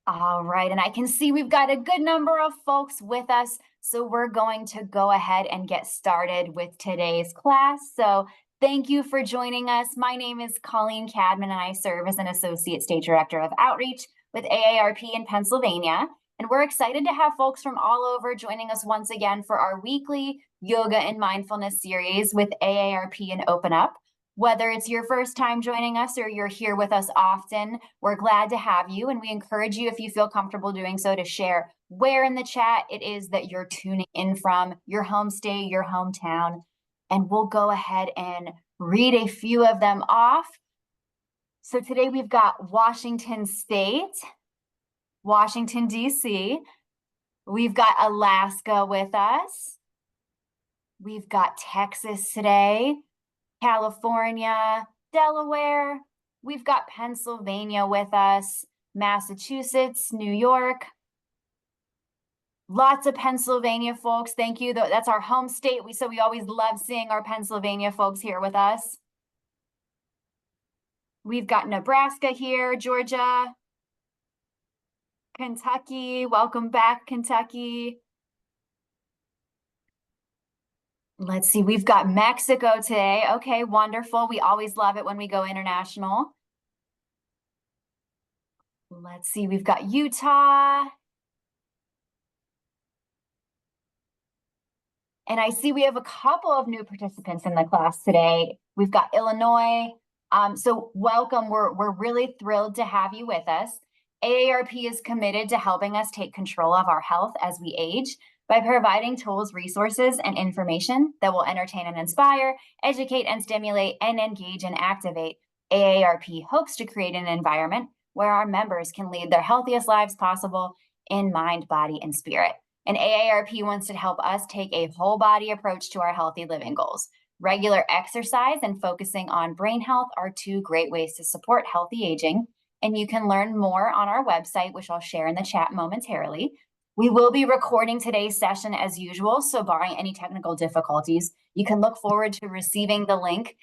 All right, and I can see we've got a good number of folks with us, so we're going to go ahead and get started with today's class. So thank you for joining us. My name is Colleen Cadman, and I serve as an Associate State Director of Outreach with AARP in Pennsylvania. And we're excited to have folks from all over joining us once again for our weekly yoga and mindfulness series with AARP and Open Up. Whether it's your first time joining us or you're here with us often, we're glad to have you, and we encourage you, if you feel comfortable doing so, to share where in the chat it is that you're tuning in from, your home state, your hometown, and we'll go ahead and read a few of them off. So today we've got Washington State, Washington, D.C., we've got Alaska with us, we've got Texas today, California, Delaware, we've got Pennsylvania with us, Massachusetts, New York. Lots of Pennsylvania folks. Thank you. That's our home state. So we always love seeing our Pennsylvania folks here with us. We've got Nebraska here, Georgia, Kentucky. Welcome back, Kentucky. Let's see, we've got Mexico today. Okay, wonderful. We always love it when we go international. Let's see, we've got Utah. And I see we have a couple of new participants in the class today. We've got Illinois. So welcome. We're really thrilled to have you with us. AARP is committed to helping us take control of our health as we age by providing tools, resources, and information that will entertain and inspire, educate and stimulate, and engage and activate. AARP hopes to create an environment where our members can lead their healthiest lives possible in mind, body, and spirit. And AARP wants to help us take a whole body approach to our healthy living goals. Regular exercise and focusing on brain health are two great ways to support healthy aging. And you can learn more on our website, which I'll share in the chat momentarily. We will be recording today's session as usual, so barring any technical difficulties, you can look forward to receiving the link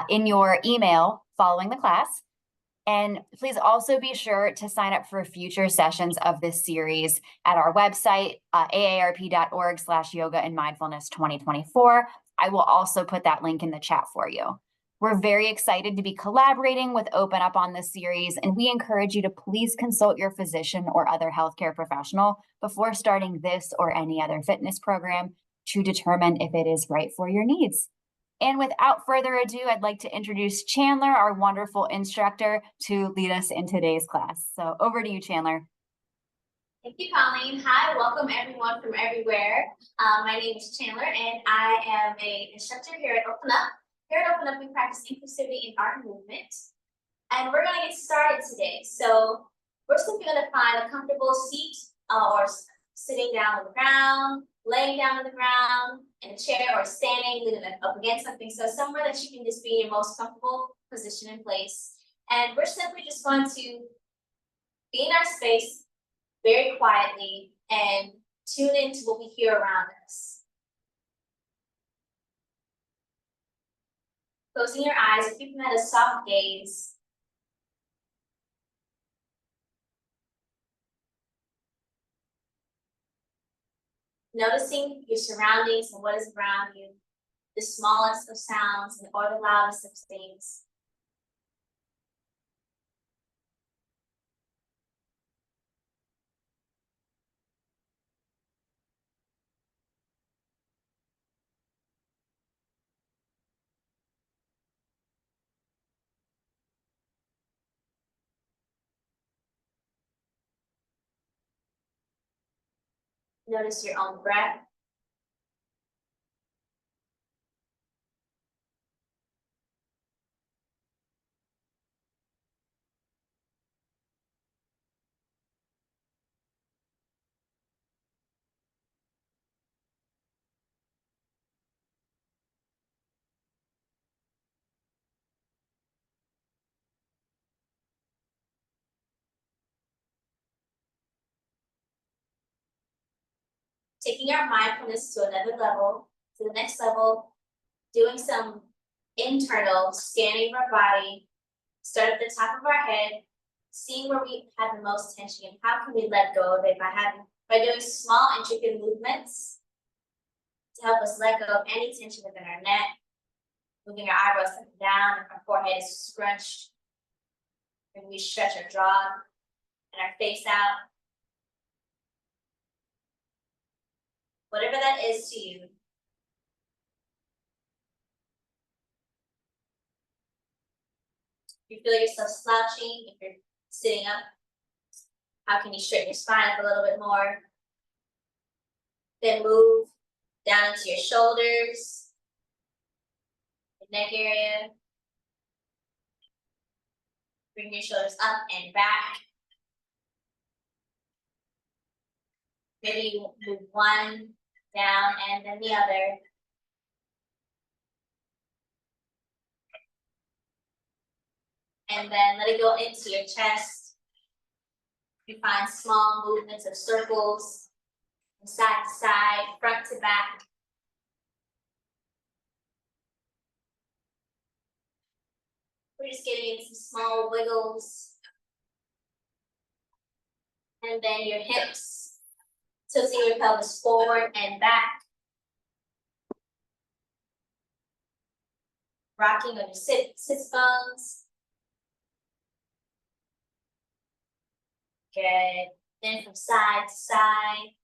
in your email following the class. And please also be sure to sign up for future sessions of this series at our website, aarp.org/yoga and mindfulness 2024. I will also put that link in the chat for you. We're very excited to be collaborating with Open Up on this series, and we encourage you to please consult your physician or other healthcare professional before starting this or any other fitness program to determine if it is right for your needs. And without further ado, I'd like to introduce Chandler, our wonderful instructor, to lead us in today's class. So over to you, Chandler. Thank you, Colleen. Hi, welcome everyone from everywhere. My name is Chandler, and I am an instructor here at Open Up. Here at Open Up, we practice inclusivity in art and movement. And we're going to get started today. So we're simply going to find a comfortable seat or sitting down on the ground, laying down on the ground, in a chair, or standing, leaning up against something. So somewhere that you can just be in your most comfortable position and place. And we're simply just going to be in our space very quietly and tune into what we hear around us. Closing your eyes, keeping them at a soft gaze. Noticing your surroundings and what is around you, the smallest of sounds or the loudest of things. Notice your own breath. Taking our mindfulness to another level, to the next level, doing some internal scanning of our body. Start at the top of our head, seeing where we have the most tension and how can we let go of it by doing small intricate movements to help us let go of any tension within our neck, moving our eyebrows up and down, and our forehead is scrunched. And we stretch our jaw and our face out. Whatever that is to you. If you feel yourself slouching, if you're sitting up, how can you straighten your spine up a little bit more? Then move down into your shoulders, your neck area. Bring your shoulders up and back. Maybe you move one down and then the other. And then let it go into your chest. You find small movements of circles from side to side, front to back. We're just getting in some small wiggles. And then your hips, tilting your pelvis forward and back. Rocking on your sit bones. Good. Then from side to side.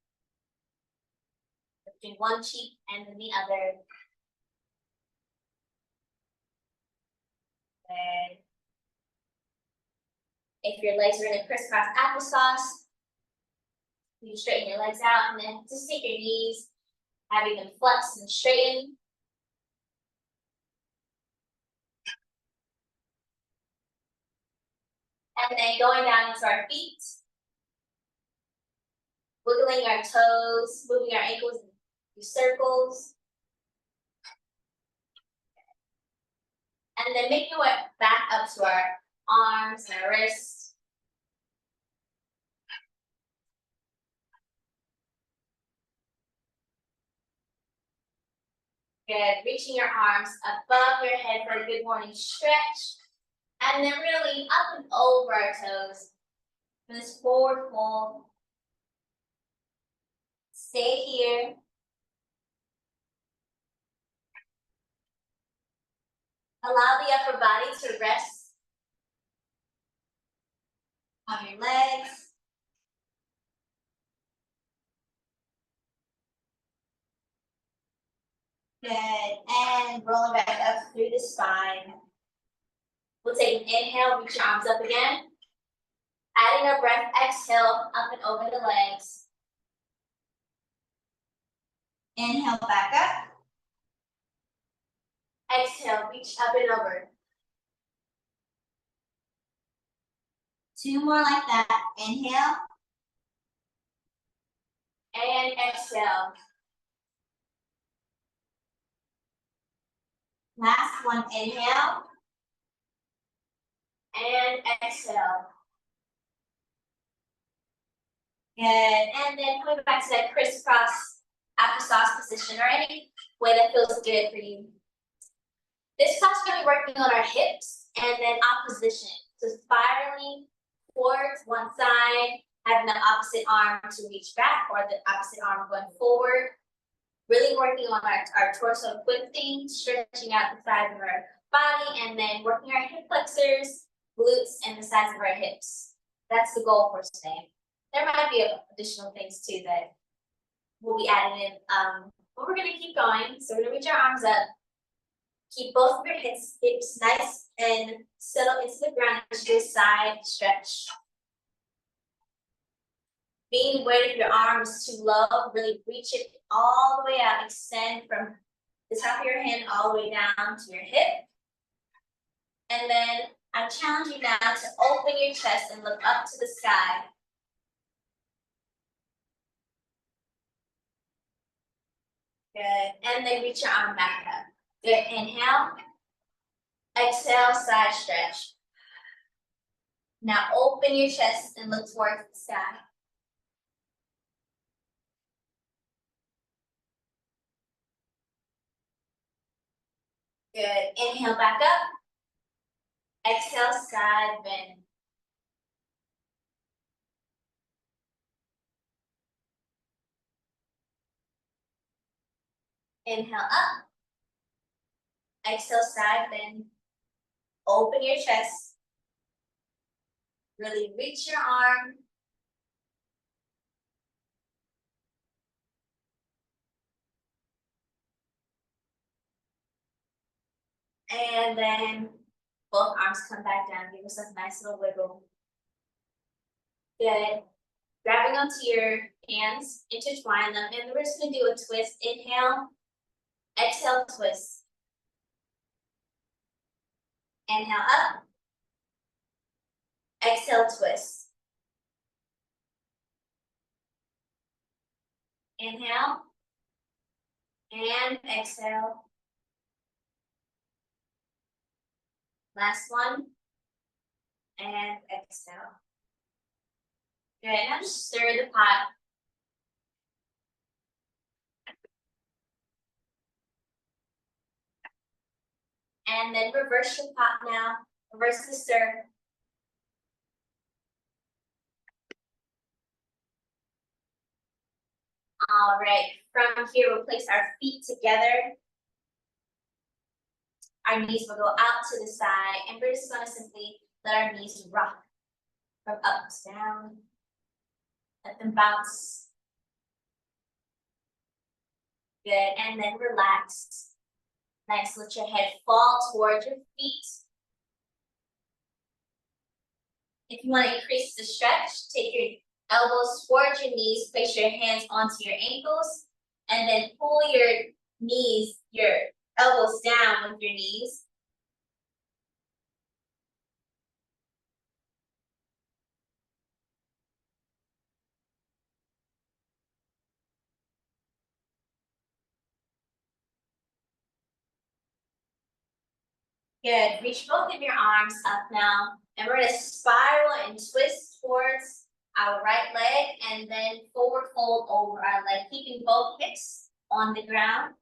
Between one cheek and then the other. Good. If your legs are in a crisscross applesauce, you straighten your legs out and then just take your knees, having them flex and straighten. And then going down into our feet, wiggling our toes, moving our ankles in circles. And then making our way back up to our arms and our wrists. Good. Reaching your arms above your head for a good morning stretch. And then really up and over our toes. For this forward fold. Stay here. Allow the upper body to rest on your legs. Good. And rolling back up through the spine. We'll take an inhale, reach your arms up again. Adding our breath, exhale, up and over the legs. Inhale back up. Exhale, reach up and over. Two more like that. Inhale. And exhale. Last one, inhale. And exhale. Good. And then coming back to that crisscross applesauce position or any way that feels good for you. This class we're going to be working on our hips and then opposition. So spiraling towards one side, having the opposite arm to reach back or the opposite arm going forward. Really working on our torso twisting, stretching out the sides of our body, and then working our hip flexors, glutes, and the sides of our hips. That's the goal for today. There might be additional things too that we'll be adding in, but we're going to keep going. So we're going to reach our arms up. Keep both of your hips nice and settle into the ground as you do a side stretch. Being aware if your arm is too low, really reach it all the way out. Extend from the top of your hand all the way down to your hip. And then I challenge you now to open your chest and look up to the sky. Good. And then reach your arm back up. Good. Inhale. Exhale, side stretch. Now open your chest and look towards the sky. Good. Inhale back up. Exhale, side bend. Inhale up. Exhale, side bend. Open your chest. Really reach your arm. And then both arms come back down. Give yourself a nice little wiggle. Good. Grabbing onto your hands, intertwine them, and we're just gonna do a twist. Inhale, exhale, twist. Inhale up. Exhale, twist. Inhale. And exhale. Last one. And exhale. Good. Now just stir the pot. And then reverse your pot now. Reverse the stir. All right. From here, we'll place our feet together. Our knees will go out to the side, and we're just going to simply let our knees rock from up to down. Let them bounce. Good. And then relax. Nice. Let your head fall towards your feet. If you want to increase the stretch, take your elbows towards your knees, place your hands onto your ankles, and then pull your knees, your elbows down with your knees. Good. Reach both of your arms up now, and we're going to spiral and twist towards our right leg, and then forward fold over our leg, keeping both hips on the ground.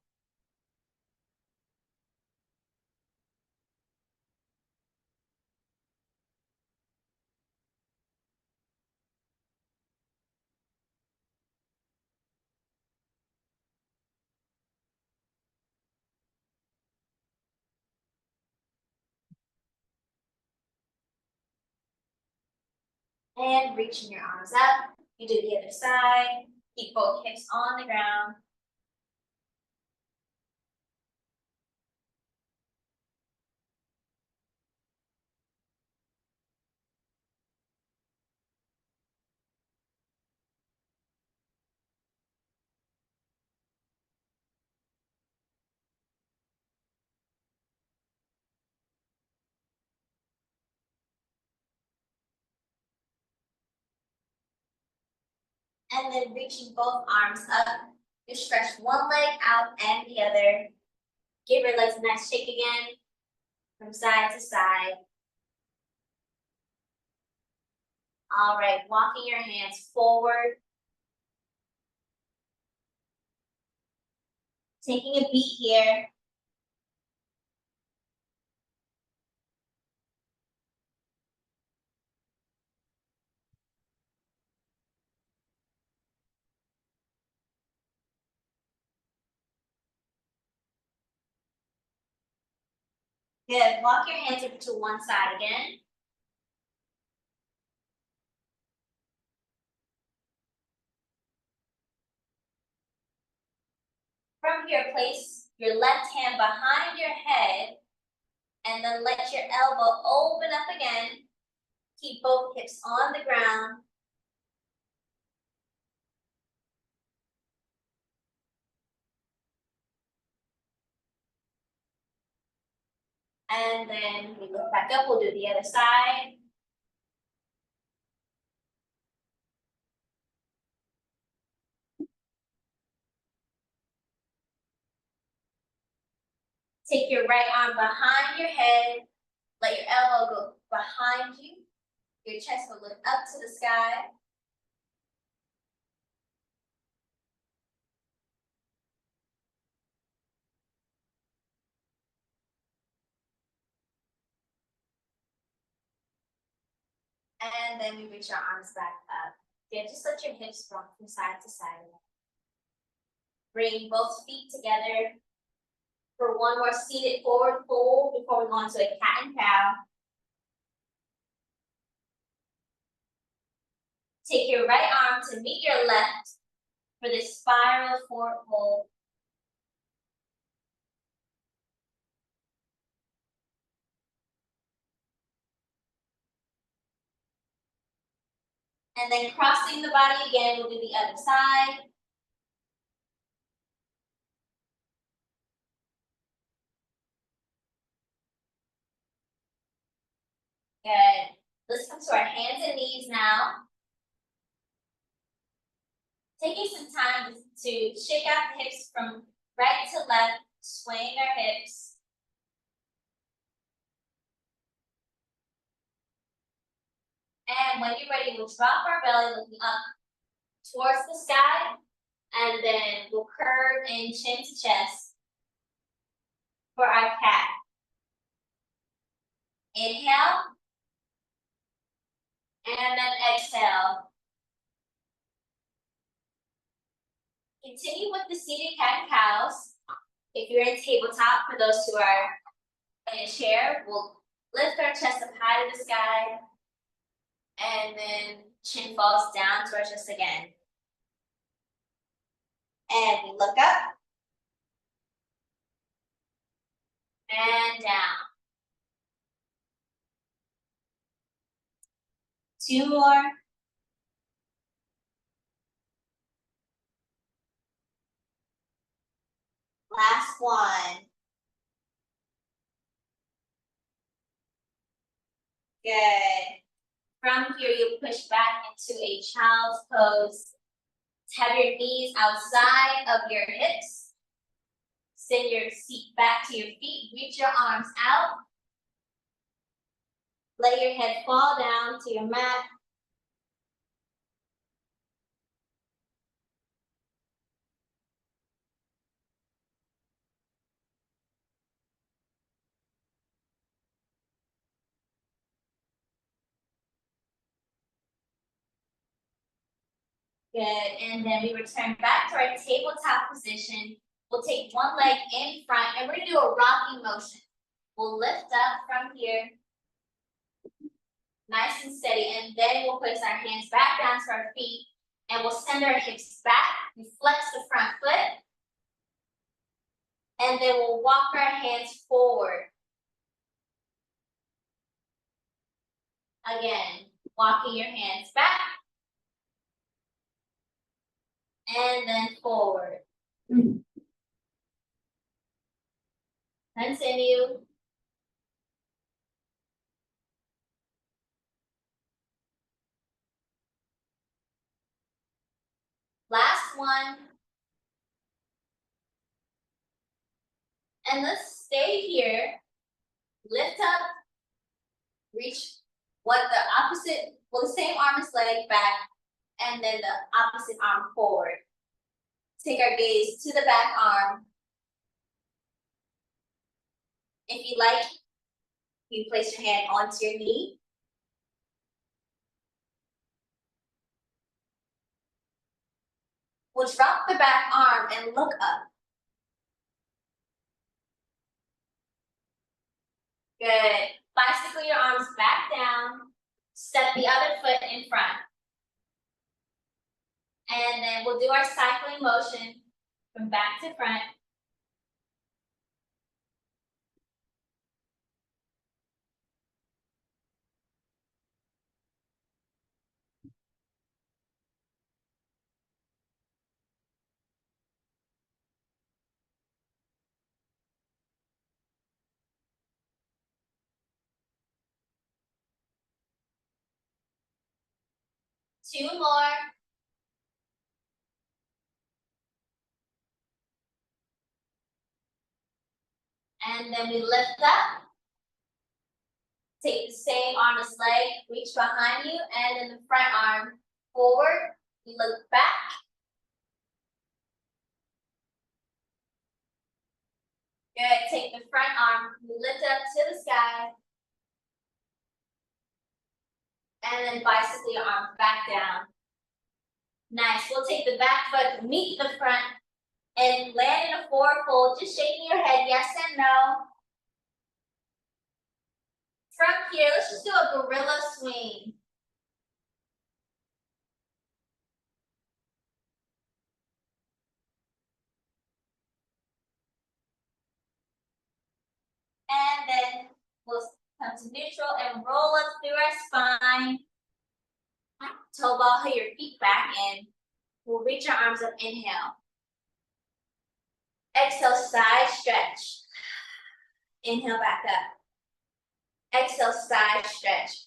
And reaching your arms up. You do the other side. Keep both hips on the ground. And then reaching both arms up. You stretch one leg out and the other. Give your legs a nice shake again from side to side. All right, walking your hands forward. Taking a beat here. Good. Walk your hands over to one side again. From here, place your left hand behind your head and then let your elbow open up again. Keep both hips on the ground. And then we look back up. We'll do the other side. Take your right arm behind your head. Let your elbow go behind you. Your chest will look up to the sky. And then we reach our arms back up. Yeah, just let your hips rock from side to side. Bring both feet together for one more seated forward fold before we go into a cat and cow. Take your right arm to meet your left for this spiral forward fold. And then crossing the body again, we'll do the other side. Good. Let's come to our hands and knees now. Taking some time to shake out the hips from right to left, swaying our hips. And when you're ready, we'll drop our belly looking up towards the sky, and then we'll curve in chin to chest for our cat. Inhale, and then exhale. Continue with the seated cat and cows. If you're in tabletop, for those who are in a chair, we'll lift our chest up high to the sky, and then chin falls down to our chest again. And we look up, and down. 2 more. Last one. Good. From here, you push back into a child's pose. Have your knees outside of your hips. Send your seat back to your feet. Reach your arms out. Let your head fall down to your mat. Good, and then we return back to our tabletop position. We'll take one leg in front, and we're gonna do a rocking motion. We'll lift up from here, nice and steady, and then we'll place our hands back down to our feet, and we'll send our hips back, we flex the front foot, and then we'll walk our hands forward. Again, walking your hands back, and then forward. Continue. Last one. And let's stay here. Lift up. Reach the same arm as leg back, and then the opposite arm forward. Take our gaze to the back arm. If you like, you place your hand onto your knee. We'll drop the back arm and look up. Good. Bicycle your arms back down. Step the other foot in front. And then we'll do our cycling motion from back to front. Two more. And then we lift up. Take the same arm as leg, reach behind you, and then the front arm forward. We look back. Good. Take the front arm, we lift it up to the sky. And then bicycle your arms back down. Nice. We'll take the back foot, meet the front, And land in a forward fold, just shaking your head, yes and no. From here, let's just do a gorilla swing. And then we'll come to neutral and roll up through our spine. Toe ball your feet back in. We'll reach our arms up, inhale. Exhale, side stretch. Inhale back up. Exhale, side stretch.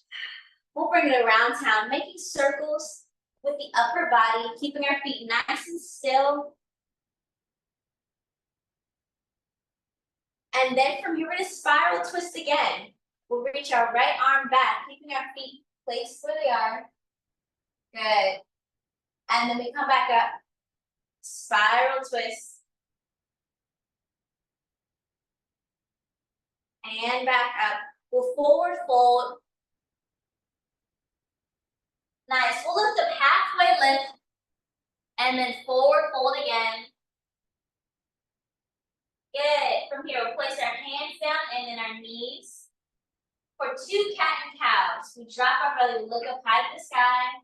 We'll bring it around town, making circles with the upper body, keeping our feet nice and still. And then from here, we're gonna spiral twist again. We'll reach our right arm back, keeping our feet placed where they are. Good. And then we come back up, spiral twist. And back up. We'll forward fold. Nice. We'll lift up halfway lift. And then forward fold again. Good. From here, we'll place our hands down and then our knees. For 2 cat and cows, we drop our belly, we look up high to the sky.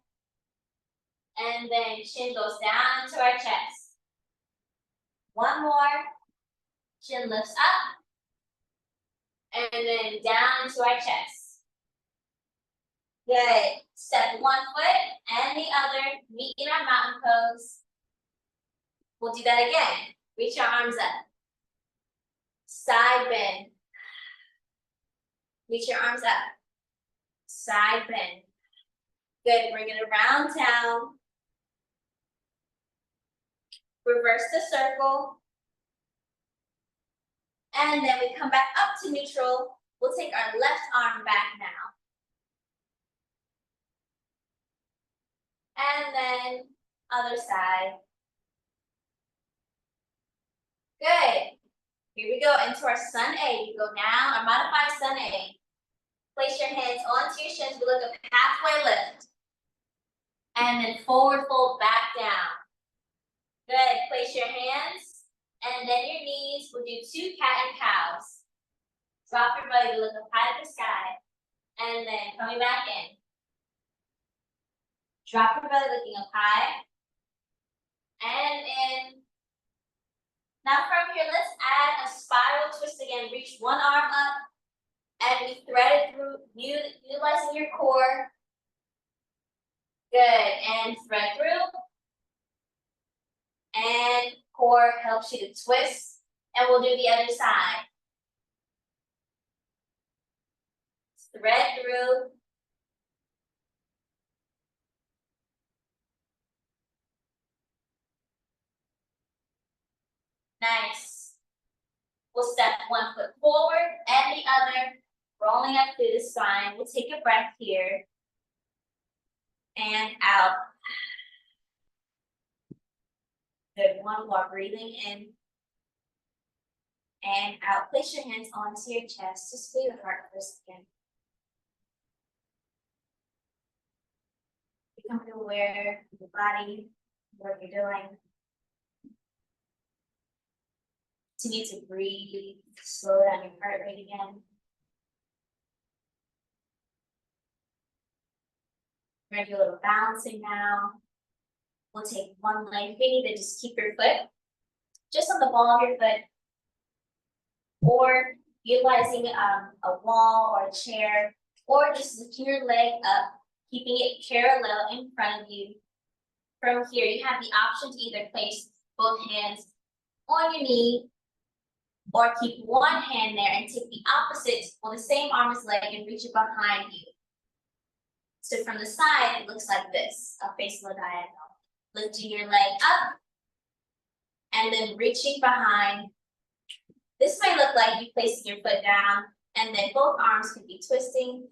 And then chin goes down into our chest. One more. Chin lifts up. And then down into our chest. Good. Step one foot and the other. Meet in our mountain pose. We'll do that again. Reach your arms up. Side bend. Reach your arms up. Side bend. Good. Bring it around town. Reverse the circle. And then we come back up to neutral. We'll take our left arm back now. And then other side. Good. Here we go into our sun A. You go now, our modified sun A. Place your hands onto your shins. We look up halfway lift. And then forward fold back down. Good. Place your hands and then your knees. We'll do 2 cat and cows. Drop your belly to look up high to the sky. And then coming back in. Drop your belly looking up high. And in. Now from here, let's add a spiral twist again. Reach one arm up. And we thread it through, utilizing your core. Good. And thread through. And core helps you to twist. And we'll do the other side. Thread through. Nice. We'll step one foot forward and the other, rolling up through the spine. We'll take a breath here. And out. Good. One more. Breathing in. And out. Place your hands onto your chest. Just feel your heart for a second. Become aware of your body, what you're doing. Continue to breathe. Slow down your heart rate again. We're gonna do a little balancing now. We'll take one leg. If you need to just keep your foot just on the ball of your foot, or utilizing a wall or a chair, or just lifting your leg up, keeping it parallel in front of you. From here, you have the option to either place both hands on your knee, or keep one hand there and take the opposite, or the same arm as leg, and reach it behind you. So from the side, it looks like this, a facing the diagonal. Lifting your leg up, and then reaching behind. This might look like you placing your foot down, and then both arms could be twisting,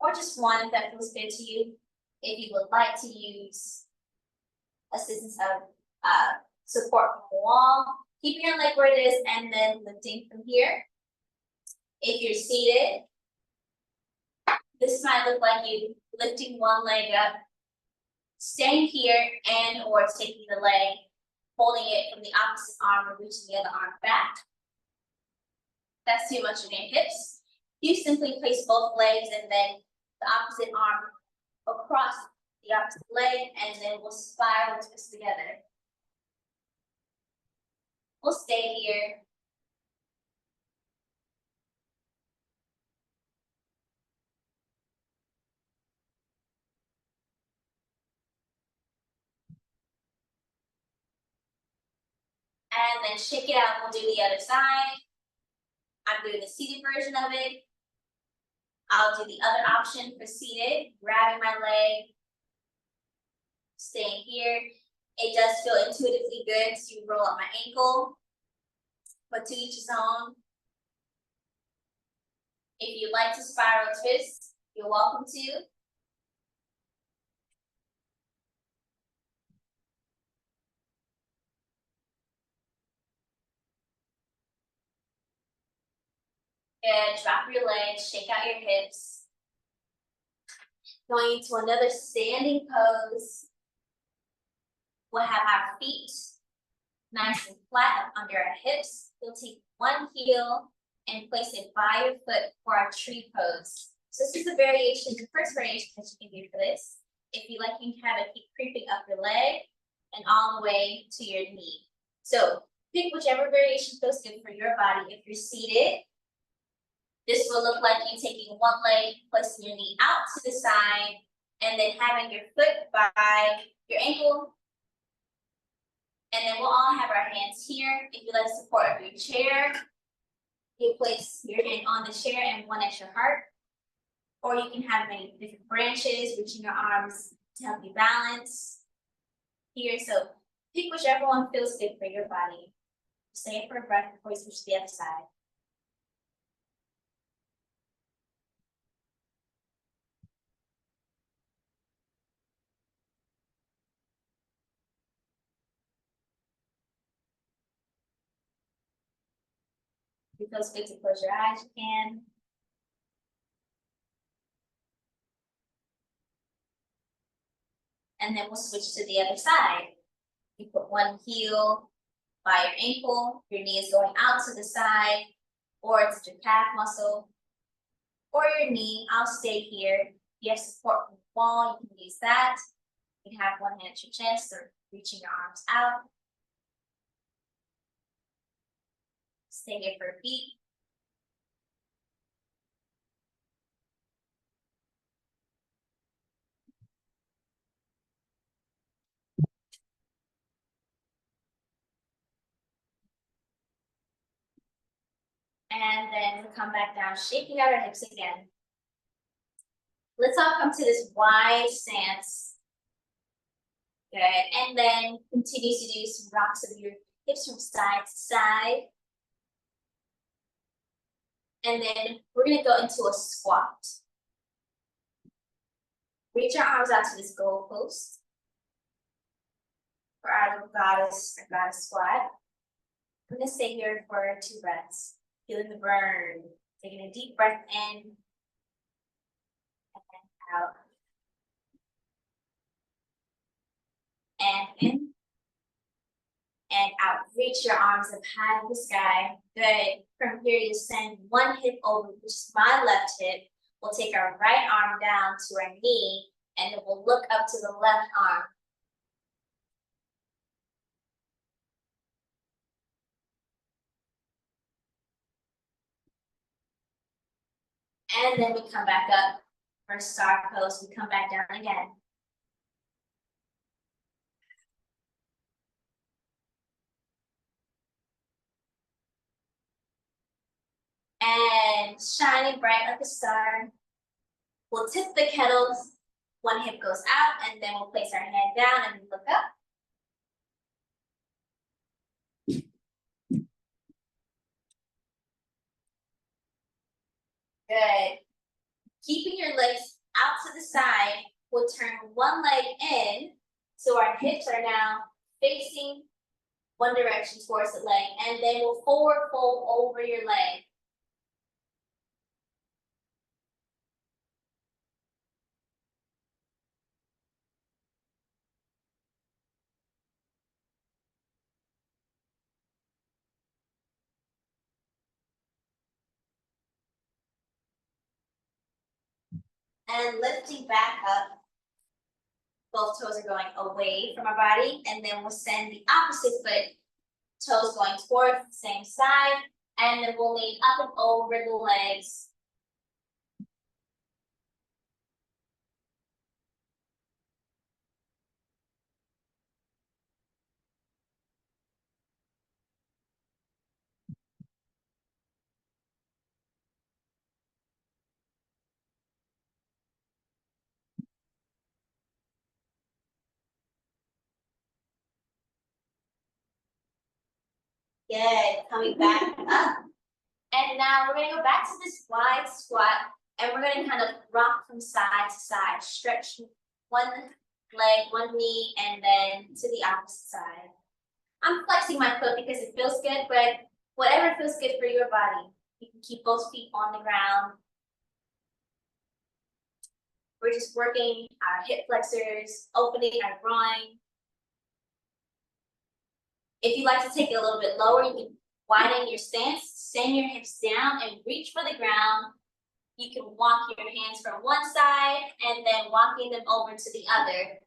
or just one if that feels good to you. If you would like to use assistance of support from the wall, keep your leg where it is, and then lifting from here. If you're seated, this might look like you lifting one leg up, staying here, and or taking the leg holding it from the opposite arm and reaching the other arm back. That's too much of your hips. You simply place both legs and then the opposite arm across the opposite leg, and then we'll spiral twist together. We'll stay here. And then shake it out, we'll do the other side. I'm doing the seated version of it. I'll do the other option for seated, grabbing my leg, staying here. It does feel intuitively good to roll up my ankle, but to each his own. If you'd like to spiral twist, you're welcome to. Good, drop your legs, shake out your hips. Going into another standing pose. We'll have our feet nice and flat up under our hips. We'll take one heel and place it by your foot for our tree pose. So this is a variation, the first variation that you can do for this. If you like, you can have it keep creeping up your leg and all the way to your knee. So pick whichever variation feels good for your body. If you're seated, this will look like you taking one leg, placing your knee out to the side, and then having your foot by your ankle. And then we'll all have our hands here. If you like support of your chair, you place your hand on the chair and one at your heart. Or you can have many different branches, reaching your arms to help you balance here. So pick whichever one feels good for your body. Stay it for a breath before you switch to the other side. If it feels good to close your eyes, you can. And then we'll switch to the other side. You put one heel by your ankle, your knee is going out to the side, or it's your calf muscle, or your knee. I'll stay here. If you have support from the wall, you can use that. You can have one hand at your chest or reaching your arms out. Stay here for a beat. And then we'll come back down, shaking out our hips again. Let's all come to this wide stance. Good, and then continue to do some rocks of your hips from side to side. And then we're gonna go into a squat. Reach your arms out to this goal post for our little goddess squat. I'm gonna stay here for 2 breaths, feeling the burn. Taking a deep breath in and out. And in and out. Reach your arms up high to the sky. Good. From here, you send one hip over, which is my left hip. We'll take our right arm down to our knee, and then we'll look up to the left arm. And then we come back up for star pose. We come back down again. And shining bright like a star. We'll tip the kettles. One hip goes out, and then we'll place our hand down and look up. Good. Keeping your legs out to the side, we'll turn one leg in, so our hips are now facing one direction towards the leg, and then we'll forward fold over your leg. And lifting back up. Both toes are going away from our body, and then we'll send the opposite foot, toes going towards the same side, and then we'll lean up and over the legs. Good, coming back up. And now we're gonna go back to this wide squat, and we're gonna kind of rock from side to side, stretch one leg, one knee, and then to the opposite side. I'm flexing my foot because it feels good, but whatever feels good for your body. You can keep both feet on the ground. We're just working our hip flexors, opening our groin. If you'd like to take it a little bit lower, you can widen your stance, send your hips down and reach for the ground. You can walk your hands from one side and then walking them over to the other.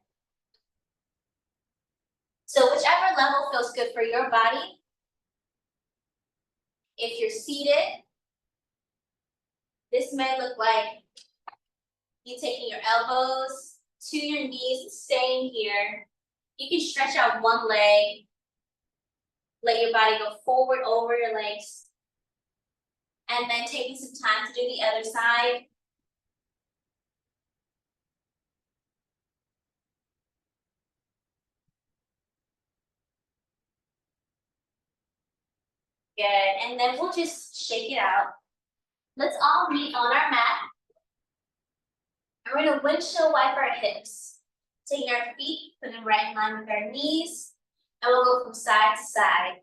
So whichever level feels good for your body. If you're seated, this may look like you taking your elbows to your knees and staying here. You can stretch out one leg. Let your body go forward over your legs. And then taking some time to do the other side. Good, and then we'll just shake it out. Let's all meet on our mat. And we're gonna windshield wipe our hips. Taking our feet, put them right in line with our knees. And we'll go from side to side.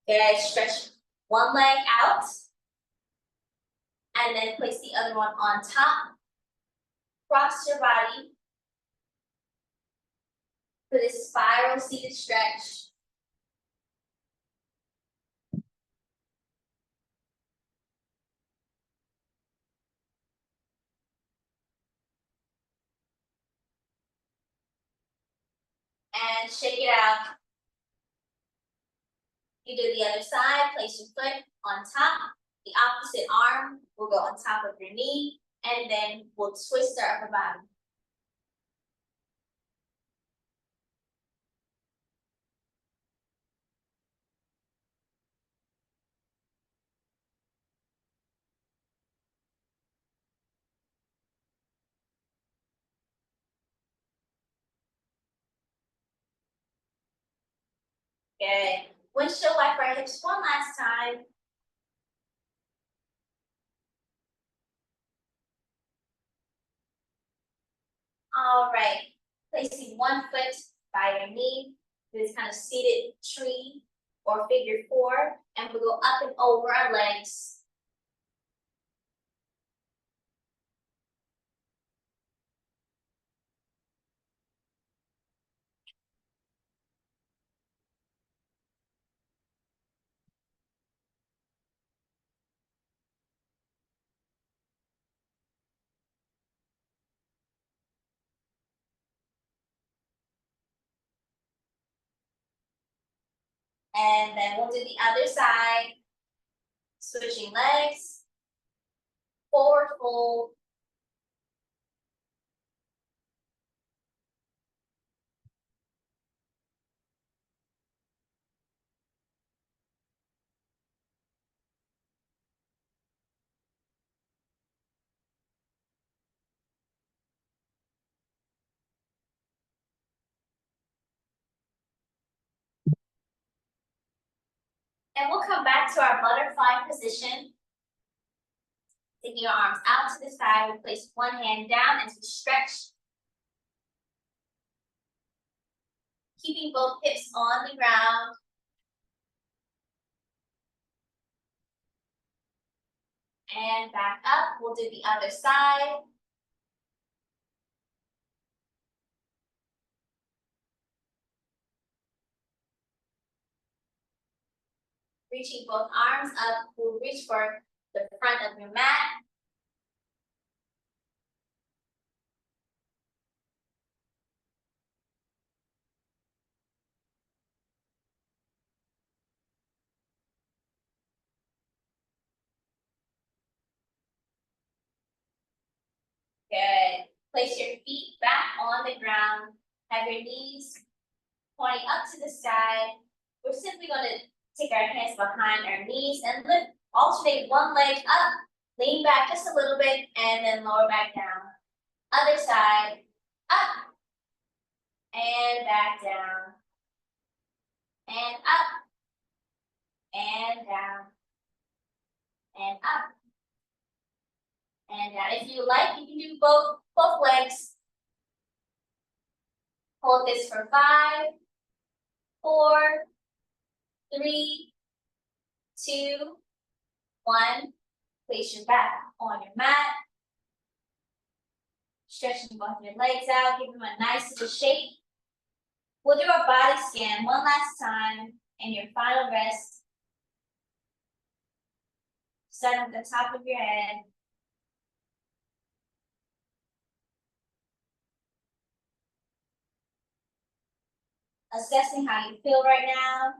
Good, stretch one leg out. And then place the other one on top. Cross your body. For this spiral seated stretch. And shake it out. You do the other side, place your foot on top. The opposite arm will go on top of your knee, and then we'll twist our upper body. Good. Windshield wipe our hips one last time. All right. Placing one foot by your knee, this kind of seated tree or figure four, and we'll go up and over our legs. And then we'll do the other side. Switching legs. Forward fold. And we'll come back to our butterfly position. Taking your arms out to the side, we place one hand down as we stretch. Keeping both hips on the ground. And back up, we'll do the other side. Reaching both arms up, we'll reach for the front of your mat. Good. Place your feet back on the ground. Have your knees pointing up to the sky. We're simply going to take our hands behind our knees and lift, alternate one leg up, lean back just a little bit, and then lower back down. Other side, up, and back down, and up, and down, and up, and down. If you like, you can do both legs. Hold this for 5, 4, 3, 2, 1. Place your back on your mat. Stretching both your legs out, give them a nice little shake. We'll do our body scan one last time and your final rest. Starting at the top of your head. Assessing how you feel right now.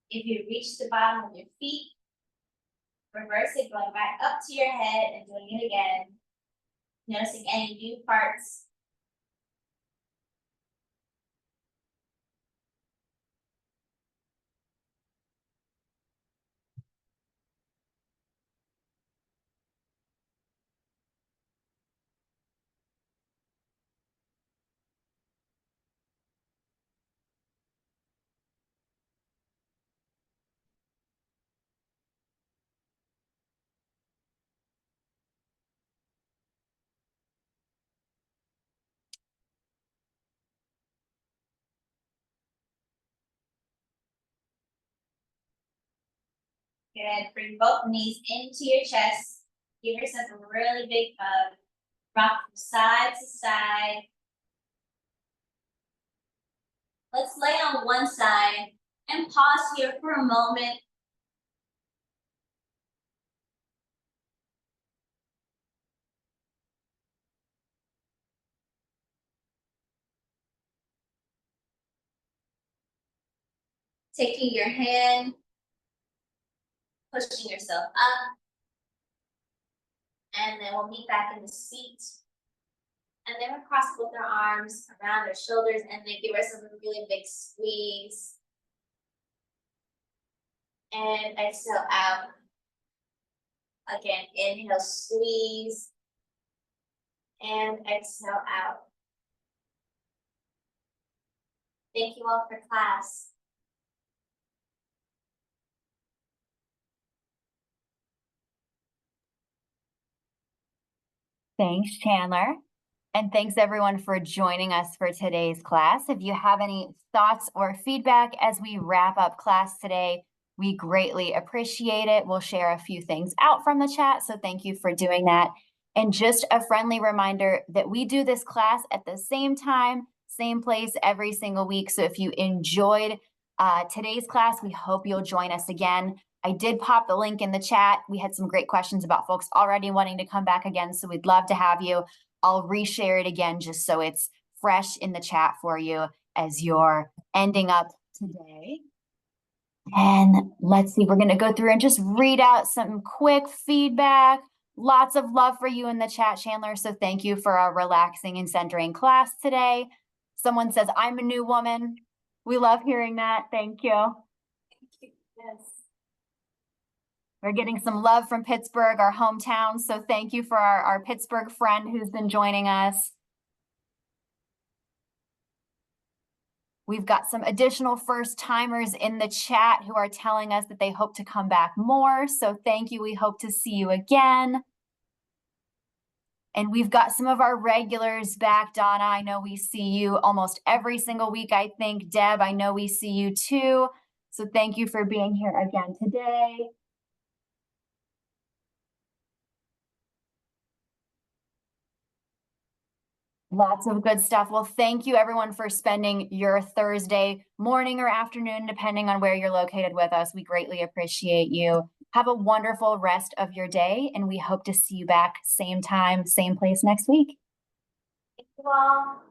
If you reach the bottom of your feet, reverse it, going back up to your head and doing it again. Noticing any new parts. Good. Bring both knees into your chest. Give yourself a really big hug. Rock from side to side. Let's lay on one side and pause here for a moment. Taking your hand, pushing yourself up. And then we'll meet back in the seat. And then we'll cross both our arms around our shoulders and then give ourselves a really big squeeze. And exhale out. Again, inhale, squeeze. And exhale out. Thank you all for class. Thanks, Chandler. And thanks everyone for joining us for today's class. If you have any thoughts or feedback as we wrap up class today, we greatly appreciate it. We'll share a few things out from the chat, so thank you for doing that. And just a friendly reminder that we do this class at the same time, same place every single week. So if you enjoyed today's class, we hope you'll join us again. I did pop the link in the chat. We had some great questions about folks already wanting to come back again, so we'd love to have you. I'll reshare it again just so it's fresh in the chat for you as you're ending up today. And let's see, we're going to go through and just read out some quick feedback. Lots of love for you in the chat, Chandler. So thank you for our relaxing and centering class today. Someone says, I'm a new woman. We love hearing that. Thank you. Yes. We're getting some love from Pittsburgh, our hometown. So thank you for our Pittsburgh friend who's been joining us. We've got some additional first timers in the chat who are telling us that they hope to come back more. So thank you. We hope to see you again. And we've got some of our regulars back. Donna, I know we see you almost every single week, I think. Deb, I know we see you too. So thank you for being here again today. Lots of good stuff. Well, thank you everyone for spending your Thursday morning or afternoon, depending on where you're located with us. We greatly appreciate you. Have a wonderful rest of your day, and we hope to see you back same time, same place next week. Thank you all.